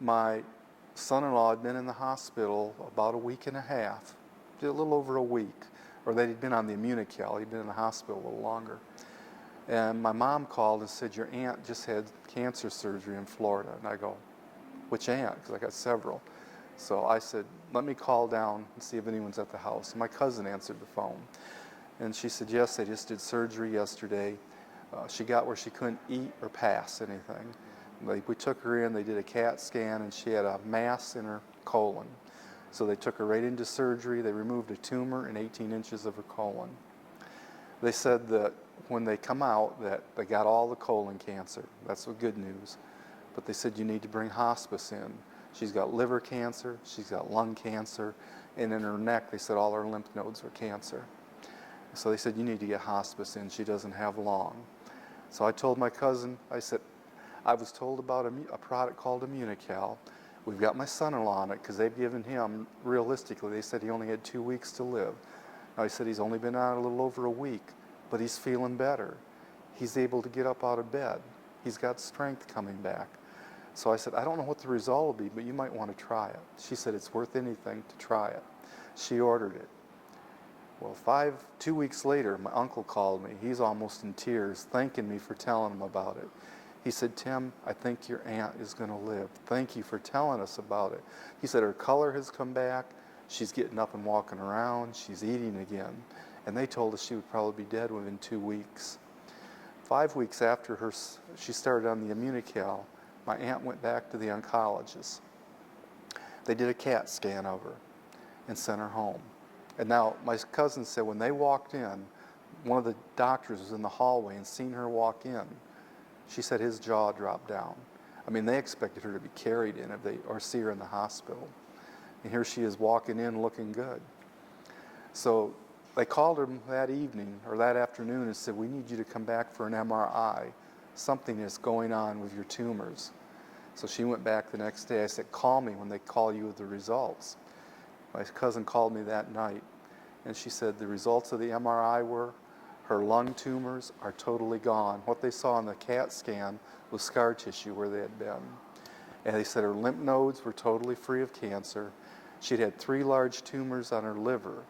My son-in-law had been in the hospital about a week and a half, a little over a week, or they'd been on the Immunocal. He'd been in the hospital a little longer. And my mom called and said, your aunt just had cancer surgery in Florida. And I go, which aunt? Because I got several. So I said, let me call down and see if anyone's at the house. My cousin answered the phone. And she said, yes, they just did surgery yesterday. She got where she couldn't eat or pass anything. We took her in, they did a CAT scan, and she had a mass in her colon. So they took her right into surgery. They removed a tumor in 18 inches of her colon. They said that when they come out that they got all the colon cancer. That's the good news. But they said you need to bring hospice in. She's got liver cancer, she's got lung cancer, and in her neck they said all her lymph nodes were cancer. So they said you need to get hospice in, she doesn't have long. So I told my cousin, I said, I was told about a product called Immunocal. We've got my son-in-law on it because they've given him, realistically, they said he only had 2 weeks to live. Now he said he's only been on it a little over a week, but he's feeling better. He's able to get up out of bed. He's got strength coming back. So I said, I don't know what the result will be, but you might want to try it. She said, it's worth anything to try it. She ordered it. Well, 2 weeks later, my uncle called me. He's almost in tears, thanking me for telling him about it. He said, Tim, I think your aunt is going to live. Thank you for telling us about it. He said her color has come back. She's getting up and walking around. She's eating again. And they told us she would probably be dead within 2 weeks. 5 weeks after she started on the Immunocal, my aunt went back to the oncologist. They did a CAT scan of her and sent her home. And now my cousin said when they walked in, one of the doctors was in the hallway and seen her walk in. She said his jaw dropped down. I mean, they expected her to be carried in or see her in the hospital. And here she is walking in looking good. So they called her that evening or that afternoon and said, we need you to come back for an MRI. Something is going on with your tumors. So she went back the next day. I said, call me when they call you with the results. My cousin called me that night, and she said the results of the MRI were her lung tumors are totally gone. What they saw in the CAT scan was scar tissue where they had been. And they said her lymph nodes were totally free of cancer. She'd had 3 large tumors on her liver.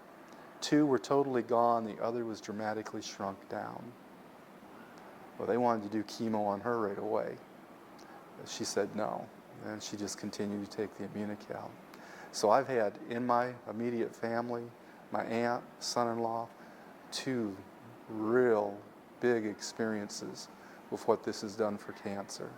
2 were totally gone, the other was dramatically shrunk down. Well, they wanted to do chemo on her right away. She said no, and she just continued to take the Immunocal. So I've had in my immediate family, my aunt, son-in-law, 2 real big experiences with what this has done for cancer.